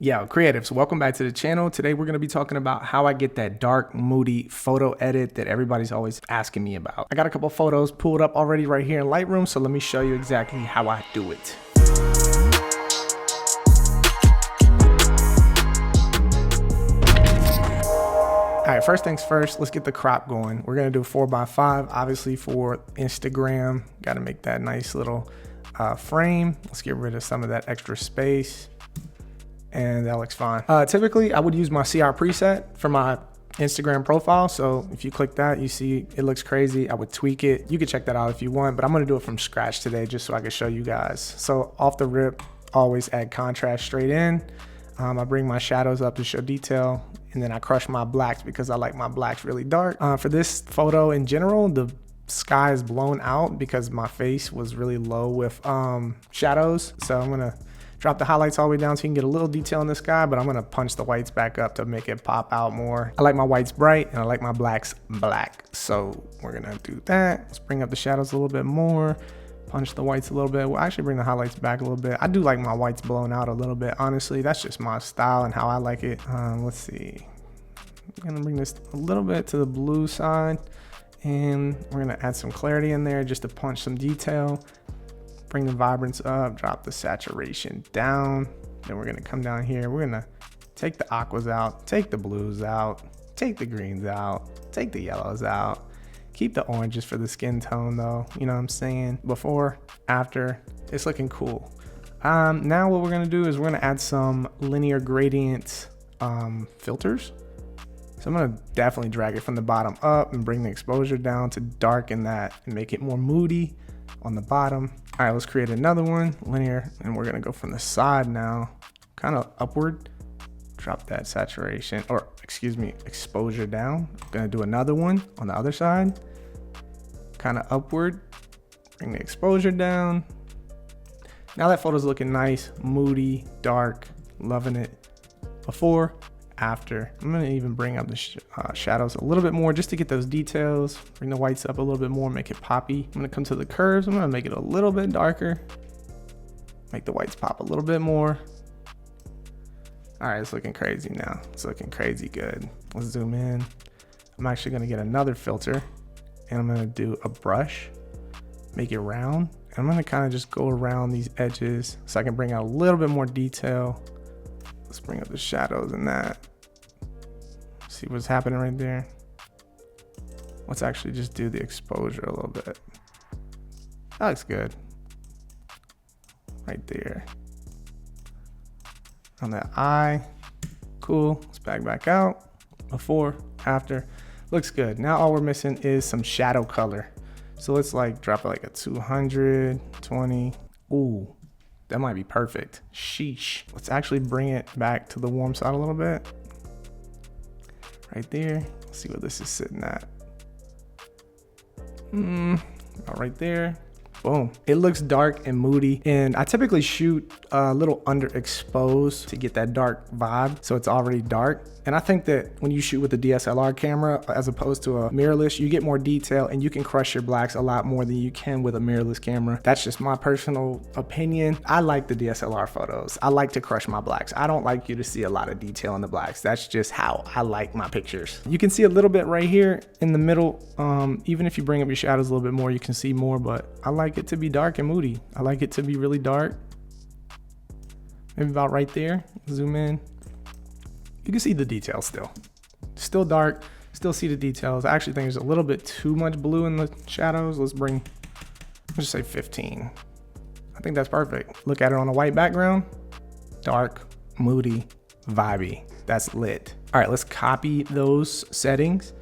Yo, creatives, welcome back to the channel. Today we're going to be talking about how I get that dark, moody photo edit that everybody's always asking me about. I got a couple photos pulled up already right here in Lightroom, so let me show you exactly how I do it. All right, first things first, let's get the crop going. We're going to do 4x5, obviously for Instagram. Got to make that nice little frame. Let's get rid of some of that extra space. And that looks fine. Typically, I would use my CR preset for my Instagram profile. So if you click that, you see it looks crazy. I would tweak it. You can check that out if you want, but I'm gonna do it from scratch today just so I can show you guys. So off the rip, always add contrast straight in. I bring my shadows up to show detail, and then I crush my blacks because I like my blacks really dark. For this photo in general, the sky is blown out because my face was really low with shadows. So I'm gonna drop the highlights all the way down so you can get a little detail in the sky, but I'm gonna punch the whites back up to make it pop out more. I like my whites bright and I like my blacks black. So we're gonna do that. Let's bring up the shadows a little bit more, punch the whites a little bit. We'll actually bring the highlights back a little bit. I do like my whites blown out a little bit, honestly. That's just my style and how I like it. Let's see. I'm gonna bring this a little bit to the blue side, and we're gonna add some clarity in there just to punch some detail. Bring the vibrance up, drop the saturation down. Then we're gonna come down here. We're gonna take the aquas out, take the blues out, take the greens out, take the yellows out. Keep the oranges for the skin tone though, you know what I'm saying? Before, after, it's looking cool. Now what we're gonna do is we're gonna add some linear gradient filters. So I'm gonna definitely drag it from the bottom up and bring the exposure down to darken that and make it more moody on the bottom. All right, let's create another one, linear, and we're gonna go from the side now, kind of upward. Drop that saturation, or excuse me, exposure down. I'm gonna do another one on the other side, kind of upward. Bring the exposure down. Now that photo's looking nice, moody, dark, loving it. Before, after. I'm gonna even bring up the shadows a little bit more just to get those details. Bring the whites up a little bit more, make it poppy. I'm gonna come to the curves. I'm gonna make it a little bit darker. Make the whites pop a little bit more. All right, it's looking crazy now. It's looking crazy good. Let's zoom in. I'm actually gonna get another filter, and I'm gonna do a brush, make it round. And I'm gonna kind of just go around these edges so I can bring out a little bit more detail. Let's bring up the shadows and that. See what's happening right there. Let's actually just do the exposure a little bit. That looks good. Right there. On that eye. Cool. Let's back out. Before, after. Looks good. Now all we're missing is some shadow color. So let's like drop it like a 220. Ooh. That might be perfect. Sheesh. Let's actually bring it back to the warm side a little bit. Right there. Let's see what this is sitting at. About right there. Boom. It looks dark and moody, and I typically shoot a little underexposed to get that dark vibe, so it's already dark. And I think that when you shoot with a DSLR camera as opposed to a mirrorless, you get more detail and you can crush your blacks a lot more than you can with a mirrorless camera. That's just my personal opinion. I like the DSLR photos. I like to crush my blacks. I don't like you to see a lot of detail in the blacks. That's just how I like my pictures. You can see a little bit right here in the middle. Even if you bring up your shadows a little bit more, you can see more, but I like it to be dark and moody. I like it to be really dark. Maybe about right there. Zoom in. You can see the details still dark, still see the details. I actually think there's a little bit too much blue in the shadows. Let's just say 15. I think that's perfect. Look at it on a white background. Dark, moody, vibey. That's lit. All right, let's copy those settings.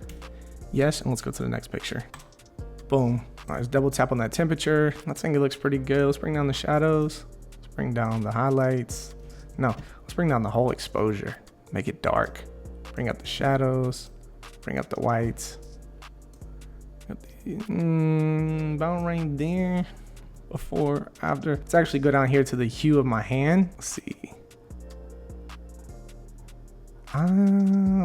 Yes, and let's go to the next picture. Boom. All right, let's double tap on that temperature. I think it looks pretty good. Let's bring down the shadows. Let's bring down the highlights. No, let's bring down the whole exposure. Make it dark. Bring up the shadows. Bring up the whites. About right there. Before, after. Let's actually go down here to the hue of my hand. Let's see. A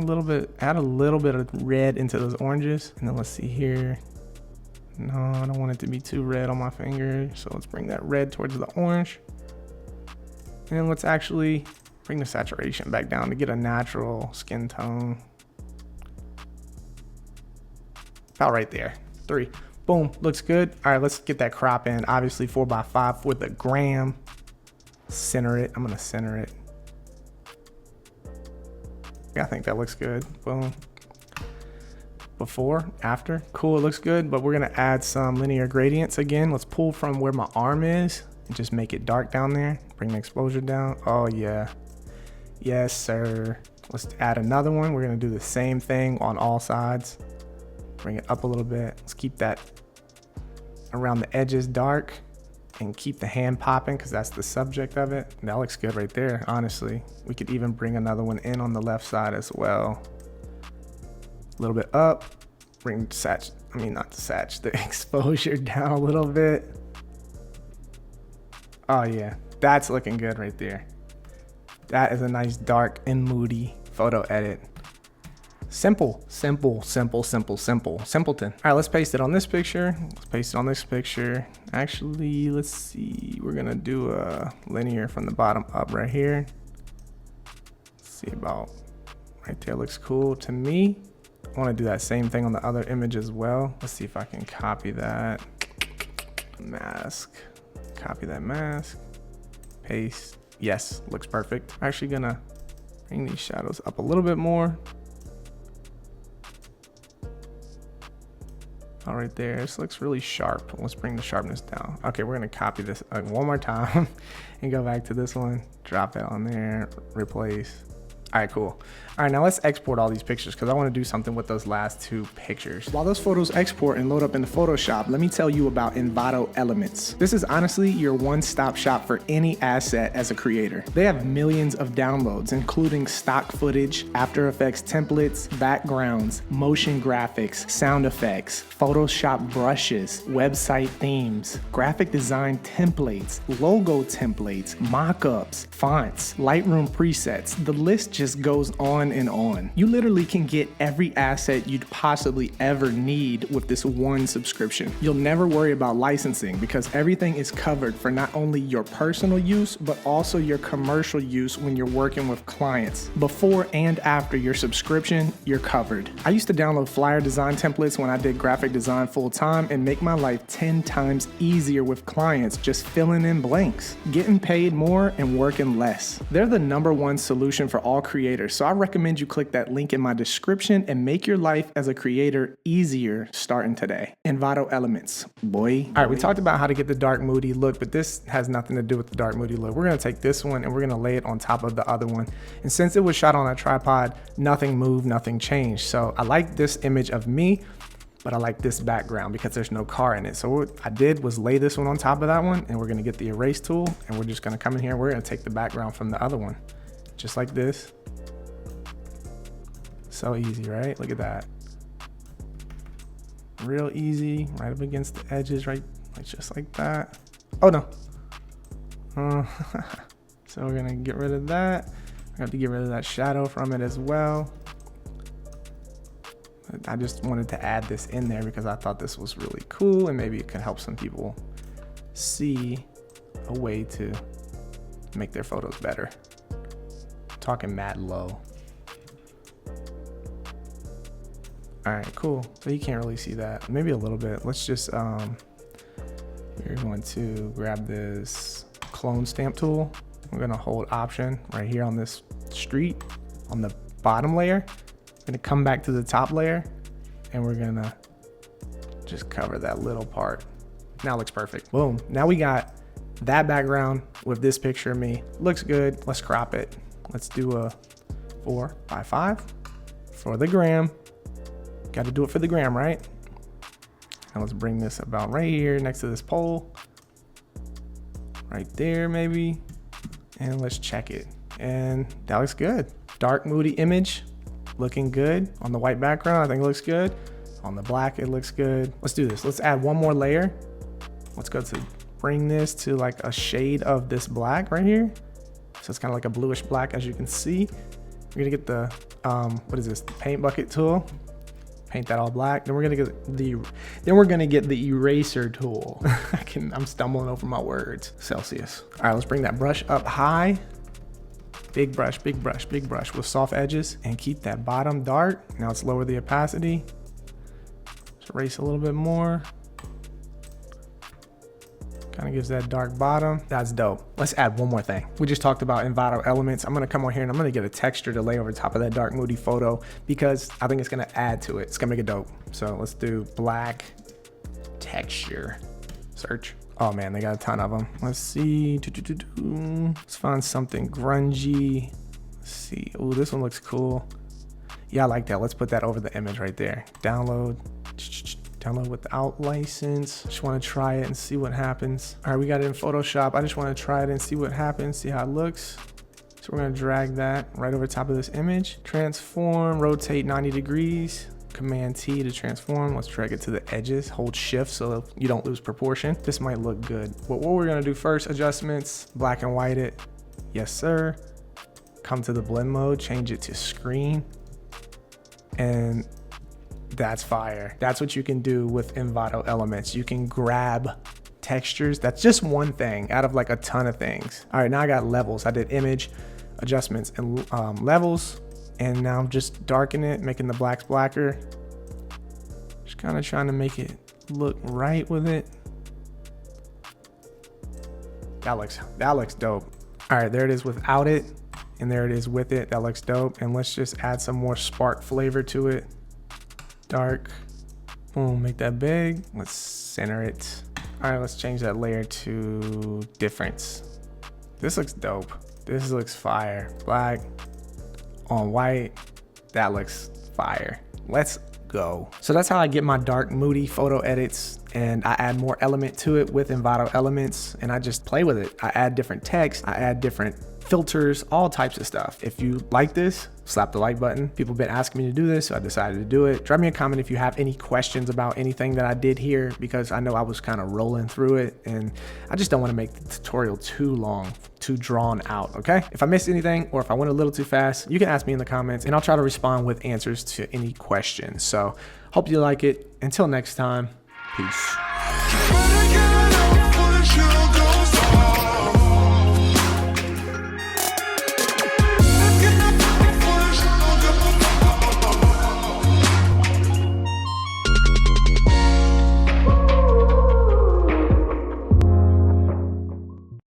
little bit, add a little bit of red into those oranges. And then let's see here. No, I don't want it to be too red on my finger. So let's bring that red towards the orange. And then let's actually Bring the saturation back down to get a natural skin tone. About right there. 3. Boom, looks good. All right, let's get that crop in. Obviously 4x5 for the gram. Center it. I'm gonna center it. Yeah, I think that looks good. Boom. Before, after, cool, it looks good, but we're gonna add some linear gradients again. Let's pull from where my arm is and just make it dark down there. Bring the exposure down. Oh yeah, yes sir. Let's add another one. We're gonna do the same thing on all sides. Bring it up a little bit. Let's keep that around the edges dark and keep the hand popping because that's the subject of it. That looks good right there, honestly. We could even bring another one in on the left side as well. A little bit up, bring the exposure down a little bit. Oh yeah, that's looking good right there. That is a nice dark and moody photo edit. Simple, simple, simple, simple, simple, simpleton. All right, let's paste it on this picture. Let's paste it on this picture. Actually, let's see. We're gonna do a linear from the bottom up right here. Let's see about right there, looks cool to me. I wanna do that same thing on the other image as well. Let's see if I can copy that mask. Copy that mask, paste. Yes, looks perfect. I'm actually gonna bring these shadows up a little bit more. All right there, this looks really sharp. Let's bring the sharpness down. Okay, we're gonna copy this one more time and go back to this one, drop it on there, replace. All right, cool. All right, now let's export all these pictures because I want to do something with those last 2 pictures. While those photos export and load up into Photoshop, let me tell you about Envato Elements. This is honestly your one-stop shop for any asset as a creator. They have millions of downloads, including stock footage, After Effects templates, backgrounds, motion graphics, sound effects, Photoshop brushes, website themes, graphic design templates, logo templates, mockups, fonts, Lightroom presets. The list just goes on and on. You literally can get every asset you'd possibly ever need with this one subscription. You'll never worry about licensing because everything is covered for not only your personal use, but also your commercial use when you're working with clients. Before and after your subscription, you're covered. I used to download flyer design templates when I did graphic design full time and make my life 10 times easier with clients just filling in blanks, getting paid more and working less. They're the #1 solution for all creators, so I recommend you click that link in my description and make your life as a creator easier starting today. Envato Elements, boy. All right, we talked about how to get the dark moody look, but this has nothing to do with the dark moody look. We're gonna take this one and we're gonna lay it on top of the other one. And since it was shot on a tripod, nothing moved, nothing changed. So I like this image of me, but I like this background because there's no car in it. So what I did was lay this one on top of that one, and we're gonna get the erase tool and we're just gonna come in here and we're gonna take the background from the other one. Just like this. So easy, right? Look at that. Real easy, right up against the edges, right? Like just like that. Oh no. So we're gonna get rid of that. We have to get rid of that shadow from it as well. I just wanted to add this in there because I thought this was really cool and maybe it could help some people see a way to make their photos better. Talking mad low. All right, cool. So you can't really see that. Maybe a little bit. Let's just, we're going to grab this clone stamp tool. We're gonna hold Option right here on this street on the bottom layer. We're gonna come back to the top layer and we're gonna just cover that little part. Now it looks perfect. Boom. Now we got that background with this picture of me. Looks good. Let's crop it. Let's do a 4x5 for the gram. Got to do it for the gram, right? Now let's bring this about right here next to this pole. Right there, maybe. And let's check it. And that looks good. Dark moody image, looking good. On the white background, I think it looks good. On the black, it looks good. Let's do this. Let's add one more layer. Let's go to bring this to like a shade of this black right here. So it's kind of like a bluish black, as you can see. We're gonna get the, what is this? The paint bucket tool. Paint that all black. Then we're gonna get the eraser tool. I'm stumbling over my words. Celsius. All right, let's bring that brush up high. Big brush, big brush, big brush with soft edges, and keep that bottom dark. Now let's lower the opacity. Let's erase a little bit more. Kind of gives that dark bottom. That's dope. Let's add one more thing. We just talked about Envato elements. I'm gonna come on here and I'm gonna get a texture to lay over top of that dark moody photo because I think it's gonna add to it. It's gonna make it dope. So let's do black texture. Search. Oh man, they got a ton of them. Let's see. Let's find something grungy. Let's see. Oh, this one looks cool. Yeah, I like that. Let's put that over the image right there. Download. Download without license. Just want to try it and see what happens. All right, we got it in Photoshop. I just want to try it and see what happens, see how it looks. So we're going to drag that right over top of this image. Transform, rotate 90 degrees. Command T to transform. Let's drag it to the edges. Hold shift so you don't lose proportion. This might look good. But what we're going to do first, adjustments, black and white it. Yes, sir. Come to the blend mode, change it to screen. And that's fire. That's what you can do with Envato elements. You can grab textures. That's just one thing out of like a ton of things. All right, now I got levels. I did image, adjustments, and levels. And now I'm just darkening it, making the blacks blacker. Just kind of trying to make it look right with it. That looks dope. All right, there it is without it. And there it is with it. That looks dope. And let's just add some more spark flavor to it. Dark, boom, make that big. Let's center it. All right, let's change that layer to difference. This looks dope. This looks fire. Black on white, that looks fire. Let's go. So that's how I get my dark moody photo edits, and I add more element to it with Envato elements, and I just play with it. I add different text, I add different filters, all types of stuff. If you like this, slap the like button. People have been asking me to do this, so I decided to do it. Drop me a comment if you have any questions about anything that I did here, because I know I was kind of rolling through it and I just don't want to make the tutorial too long, too drawn out, okay? If I missed anything or if I went a little too fast, you can ask me in the comments and I'll try to respond with answers to any questions. So hope you like it. Until next time, peace.